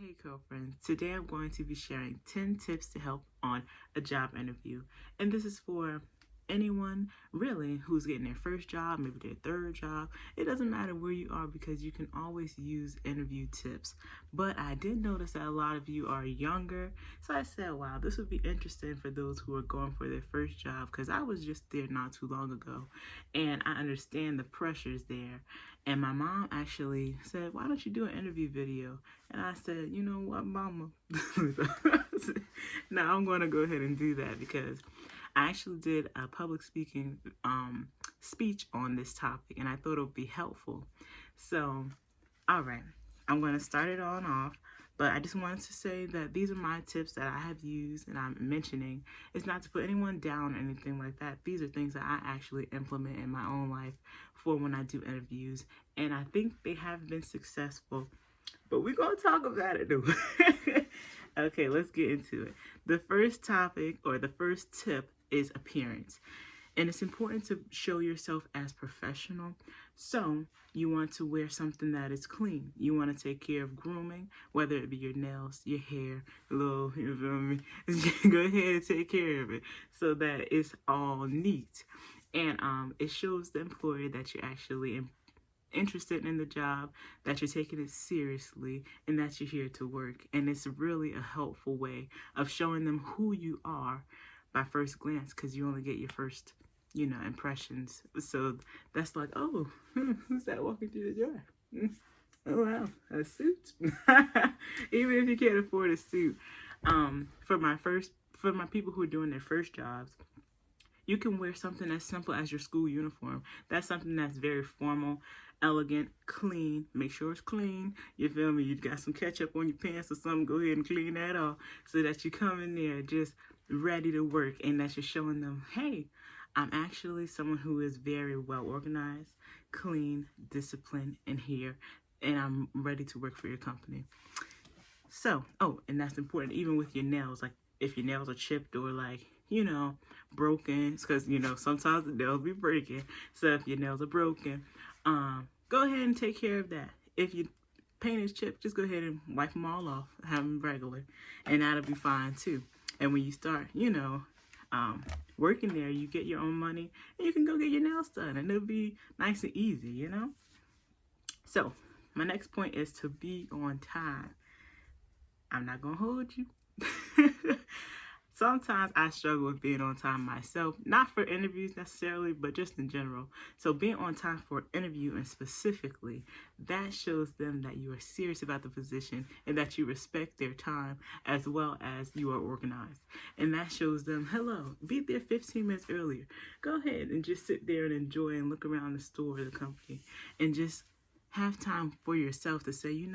Hey girlfriends, today I'm going to be sharing 10 tips to help on a job interview. And this is for anyone really who's getting their first job, maybe their third job. It doesn't matter where you are because you can always use interview tips. But I did notice that a lot of you are younger. So I said, wow, this would be interesting for those who are going for their first job because I was just there not too long ago. And I understand the pressures there. And my mom actually said, why don't you do an interview video? And I said, you know what, mama? Now I'm going to go ahead and do that because I actually did a public speaking speech on this topic and I thought it would be helpful. So, all right, I'm going to start it on off. But I just wanted to say that these are my tips that I have used and I'm mentioning. It's not to put anyone down or anything like that. These are things that I actually implement in my own life for when I do interviews. And I think they have been successful. But we're going to talk about it though. Okay, let's get into it. The first topic or the first tip is appearance. And it's important to show yourself as professional. So you want to wear something that is clean. You want to take care of grooming, whether it be your nails, your hair, you feel me? Go ahead and take care of it so that it's all neat. And it shows the employer that you're actually interested in the job, that you're taking it seriously, and that you're here to work. And it's really a helpful way of showing them who you are by first glance, because you only get your first, impressions. So that's like, oh, who's that walking through the door? Oh wow, a suit. Even if you can't afford a suit, for my people who are doing their first jobs, you can wear something as simple as your school uniform. That's something that's very formal, elegant, clean. Make sure it's clean. You feel me? You got some ketchup on your pants or something. Go ahead and clean that off so that you come in there just ready to work and that you're showing them, hey, I'm actually someone who is very well organized, clean, disciplined, and here, and I'm ready to work for your company. So, oh, and that's important even with your nails. Like if your nails are chipped or like, broken, because, sometimes the nails be breaking. So if your nails are broken, go ahead and take care of that. If your paint is chipped, just go ahead and wipe them all off, have them regular, and that'll be fine too. And when you start, working there, you get your own money, and you can go get your nails done, and it'll be nice and easy, So, my next point is to be on time. I'm not gonna hold you. Sometimes I struggle with being on time myself, not for interviews necessarily, but just in general. So being on time for an interview and specifically, that shows them that you are serious about the position and that you respect their time as well as you are organized. And that shows them, hello, be there 15 minutes earlier. Go ahead and just sit there and enjoy and look around the store or the company and just have time for yourself to say,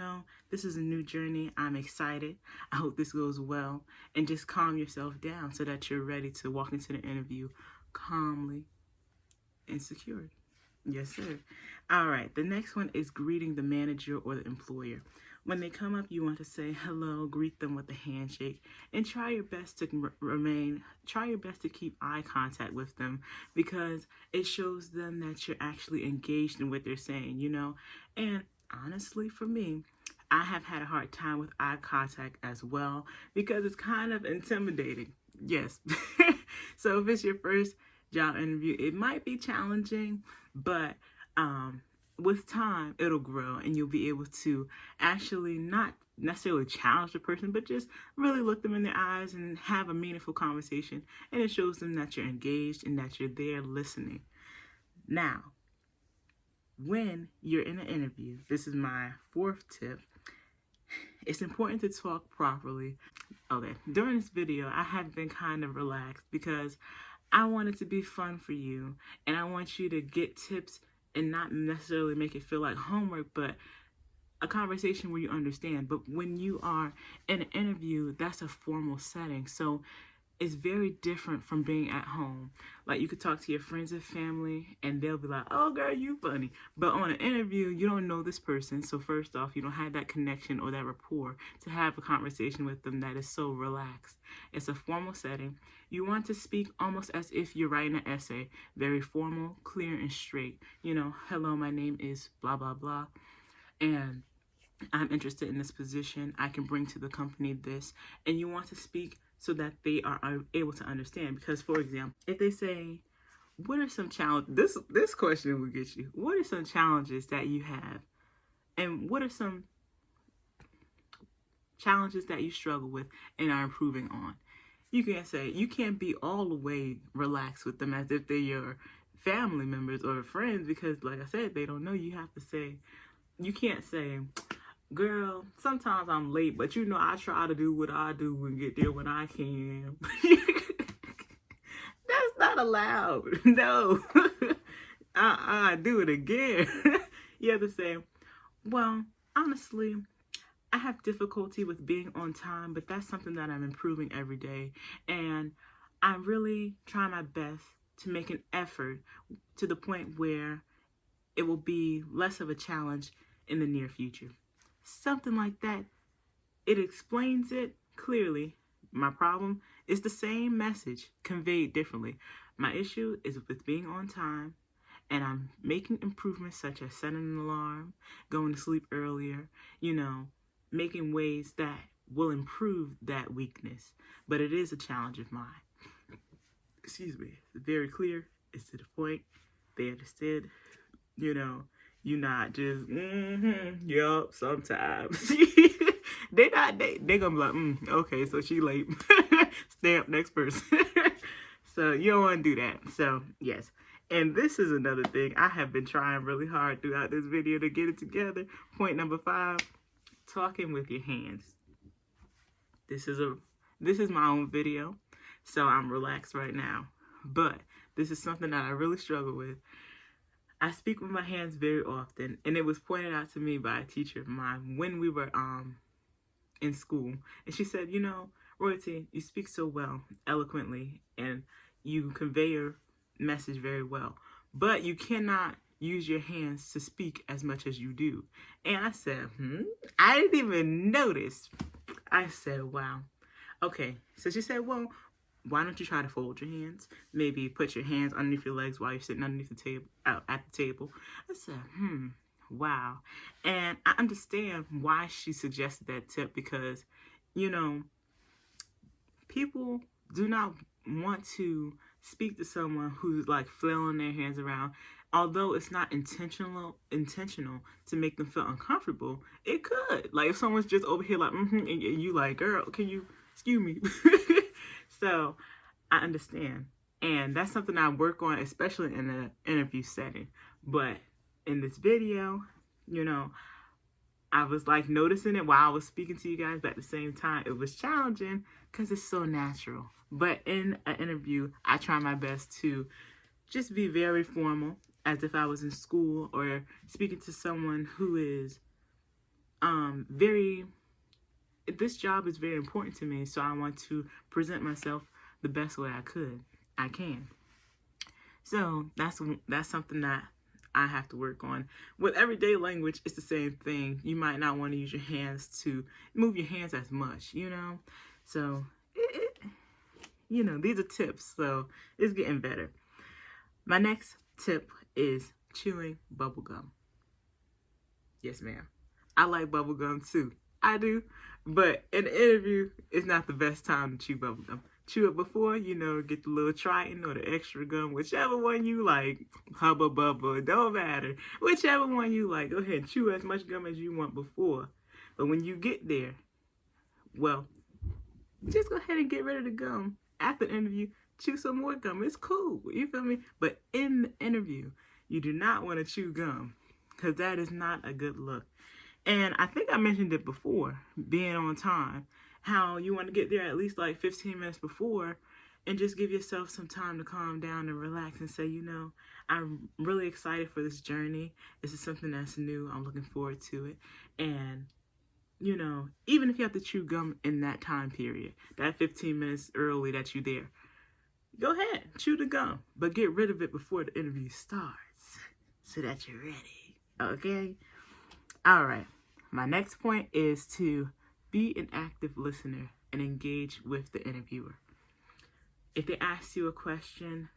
this is a new journey. I'm excited. I hope this goes well. And just calm yourself down so that you're ready to walk into the interview calmly and secured. Yes, sir. All right. The next one is greeting the manager or the employer. When they come up, you want to say hello, greet them with a handshake, and try your best to keep eye contact with them because it shows them that you're actually engaged in what they're saying, And honestly, for me, I have had a hard time with eye contact as well because it's kind of intimidating. Yes. So if it's your first job interview, it might be challenging, but with time, it'll grow and you'll be able to actually not necessarily challenge the person, but just really look them in their eyes and have a meaningful conversation. And it shows them that you're engaged and that you're there listening. Now, when you're in an interview, this is my fourth tip. It's important to talk properly. Okay, during this video, I have been kind of relaxed because I want it to be fun for you and I want you to get tips and not necessarily make it feel like homework, but a conversation where you understand. But when you are in an interview, that's a formal setting. So it's very different from being at home. Like you could talk to your friends and family and they'll be like, oh girl, you funny. But on an interview, you don't know this person. So first off, you don't have that connection or that rapport to have a conversation with them that is so relaxed. It's a formal setting. You want to speak almost as if you're writing an essay. Very formal, clear, and straight. Hello, my name is blah, blah, blah. And I'm interested in this position. I can bring to the company this. And you want to speak so that they are able to understand. Because, for example, if they say, what are some challenges? This question will get you. What are some challenges that you have? And what are some challenges that you struggle with and are improving on? You can't say, you can't be all the way relaxed with them as if they're your family members or friends, because like I said, they don't know. You have to say, you can't say, girl, sometimes I'm late, but you know I try to do what I do and get there when I can. That's not allowed. No. Do it again. You have to say, well, honestly, I have difficulty with being on time, but that's something that I'm improving every day. And I really try my best to make an effort to the point where it will be less of a challenge in the near future. Something like that. It explains it clearly. My problem is the same message conveyed differently. My issue is with being on time, and I'm making improvements such as setting an alarm, going to sleep earlier, making ways that will improve that weakness. But it is a challenge of mine. Excuse me. It's very clear. It's to the point. They understood. You're not just, yup, sometimes. They gonna be like, okay, so she late. Stamp, next person. So you don't want to do that. So, yes. And this is another thing. I have been trying really hard throughout this video to get it together. Point number 5, talking with your hands. This is my own video, so I'm relaxed right now. But this is something that I really struggle with. I speak with my hands very often, and it was pointed out to me by a teacher of mine when we were in school. And she said, Royalty, you speak so well, eloquently, and you convey your message very well. But you cannot use your hands to speak as much as you do. And I said, I didn't even notice. I said, wow. Okay. So she said, well, why don't you try to fold your hands? Maybe put your hands underneath your legs while you're sitting underneath the table, at the table. I said, wow. And I understand why she suggested that tip, because, people do not want to speak to someone who's like flailing their hands around. Although it's not intentional to make them feel uncomfortable, it could. Like if someone's just over here like, and you like, girl, can you excuse me? So I understand. And that's something I work on, especially in an interview setting. But in this video, I was like noticing it while I was speaking to you guys, but at the same time, it was challenging because it's so natural. But in an interview, I try my best to just be very formal, as if I was in school or speaking to someone who is this job is very important to me, so I want to present myself the best way I can. So that's something that I have to work on. With everyday language, it's the same thing. You might not want to use your hands to move your hands as much, So, these are tips, so it's getting better. My next tip is chewing bubblegum. Yes, ma'am. I like bubblegum too. I do. But in an interview, it's not the best time to chew bubblegum. Chew it before, get the little Triton or the extra gum, whichever one you like. Hubba bubba, don't matter. Whichever one you like, go ahead and chew as much gum as you want before. But when you get there, well, just go ahead and get rid of the gum. After the interview, chew some more gum. It's cool, you feel me? But in the interview, you do not want to chew gum, because that is not a good look. And I think I mentioned it before, being on time, how you want to get there at least like 15 minutes before and just give yourself some time to calm down and relax and say, I'm really excited for this journey. This is something that's new. I'm looking forward to it. And, even if you have to chew gum in that time period, that 15 minutes early that you're there, go ahead, chew the gum, but get rid of it before the interview starts so that you're ready. Okay? All right. My next point is to be an active listener and engage with the interviewer. If they ask you a question,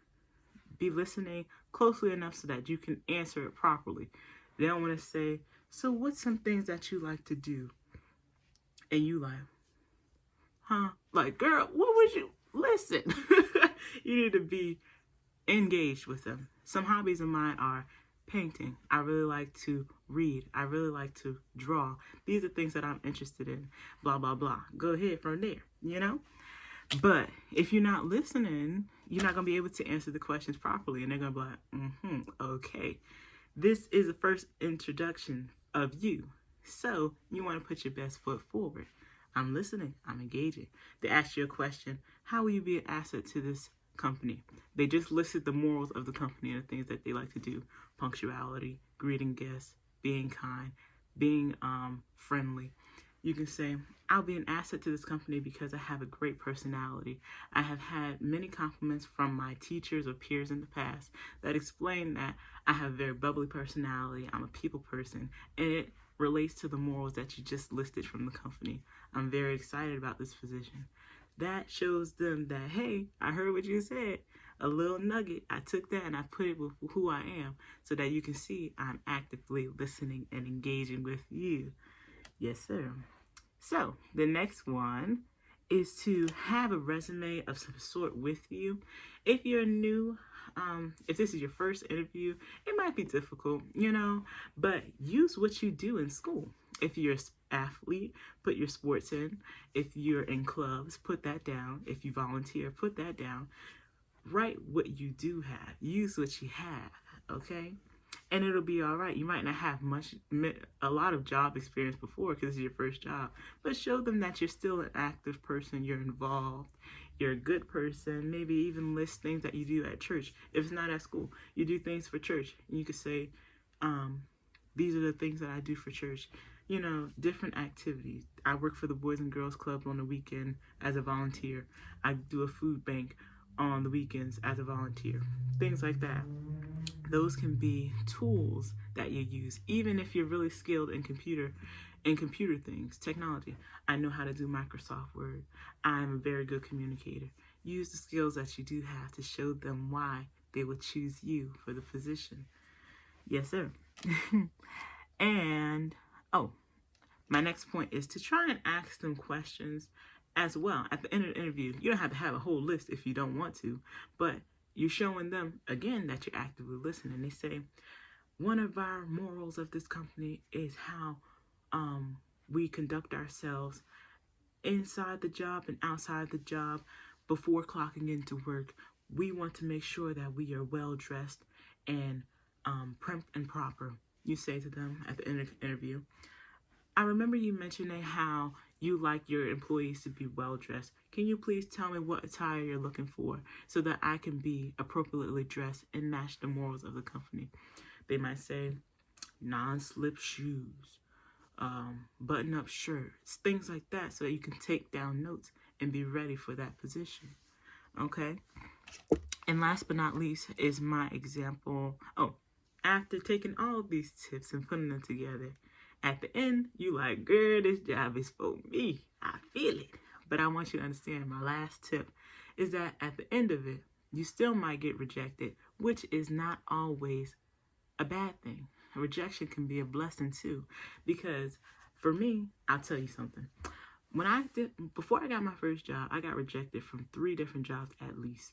be listening closely enough so that you can answer it properly. They don't want to say, So what's some things that you like to do? And you like, huh? Like, girl, what would you, listen. You need to be engaged with them. Some hobbies of mine are painting. I really like to read. I really like to draw. These are things that I'm interested in. Blah, blah, blah. Go ahead from there, you know? But if you're not listening, you're not going to be able to answer the questions properly. And they're going to be like, okay. This is the first introduction of you. So you want to put your best foot forward. I'm listening. I'm engaging. They ask you a question. How will you be an asset to this company? They just listed the morals of the company and the things that they like to do. Punctuality, greeting guests, being kind, being friendly. You can say, I'll be an asset to this company because I have a great personality. I have had many compliments from my teachers or peers in the past that explain that I have a very bubbly personality. I'm a people person, and it relates to the morals that you just listed from the company. I'm very excited about this position. That shows them that, hey, I heard what you said. A little nugget. I took that and I put it with who I am so that you can see I'm actively listening and engaging with you. Yes, sir. So the next one is to have a resume of some sort with you. If you're new, if this is your first interview, it might be difficult, you know, but use what you do in school. If you're an athlete, put your sports in. If you're in clubs, put that down. If you volunteer, put that down. Write what you do have. Use what you have, okay? And it'll be all right. You might not have a lot of job experience before because it's your first job, but show them that you're still an active person, you're involved, you're a good person. Maybe even list things that you do at church. If it's not at school, you do things for church. And you could say, these are the things that I do for church. You know, different activities. I work for the Boys and Girls Club on the weekend as a volunteer. I do a food bank on the weekends as a volunteer. Things like that. Those can be tools that you use, even if you're really skilled in computer things, technology. I know how to do Microsoft Word. I'm a very good communicator. Use the skills that you do have to show them why they would choose you for the position. Yes, sir. And, my next point is to try and ask them questions as well. At the end of the interview, you don't have to have a whole list if you don't want to, but you're showing them, again, that you're actively listening. They say, one of our morals of this company is how we conduct ourselves inside the job and outside the job before clocking into work. We want to make sure that we are well dressed and prim and proper. You say to them at the end of the interview, I remember you mentioning how you like your employees to be well dressed. Can you please tell me what attire you're looking for so that I can be appropriately dressed and match the morals of the company? They might say non-slip shoes, button-up shirts, things like that, so that you can take down notes and be ready for that position. Okay? And last but not least is my example. After taking all of these tips and putting them together, at the end, you like, girl, this job is for me. I feel it. But I want you to understand my last tip is that at the end of it, you still might get rejected, which is not always a bad thing. Rejection can be a blessing too, because for me, I'll tell you something. Before I got my first job, I got rejected from 3 different jobs at least.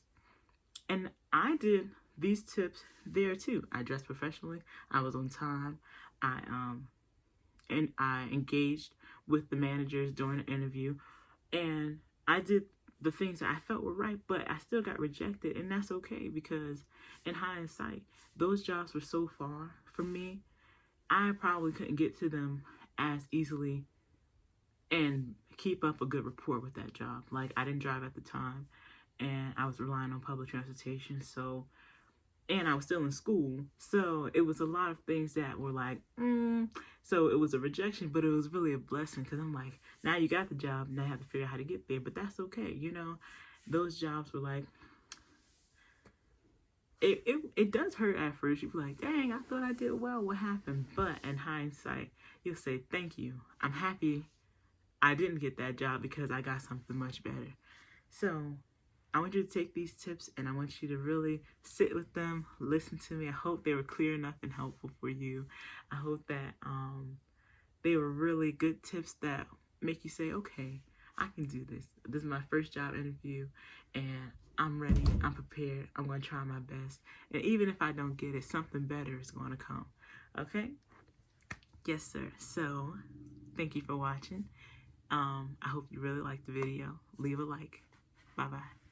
And I did these tips there too. I dressed professionally. I was on time. I engaged with the managers during the interview, and I did the things that I felt were right, but I still got rejected, and that's okay because in hindsight, those jobs were so far from me, I probably couldn't get to them as easily and keep up a good rapport with that job. Like, I didn't drive at the time, and I was relying on public transportation, and I was still in school, so it was a lot of things that were like, So it was a rejection, but it was really a blessing because I'm like, now you got the job, now I have to figure out how to get there, but that's okay, you know? Those jobs were like, it does hurt at first. You're like, dang, I thought I did well, what happened? But in hindsight, you'll say, thank you. I'm happy I didn't get that job because I got something much better. So I want you to take these tips and I want you to really sit with them, listen to me. I hope they were clear enough and helpful for you. I hope that they were really good tips that make you say, okay, I can do this. This is my first job interview and I'm ready, I'm prepared, I'm going to try my best. And even if I don't get it, something better is going to come. Okay? Yes, sir. So, thank you for watching. I hope you really liked the video. Leave a like. Bye-bye.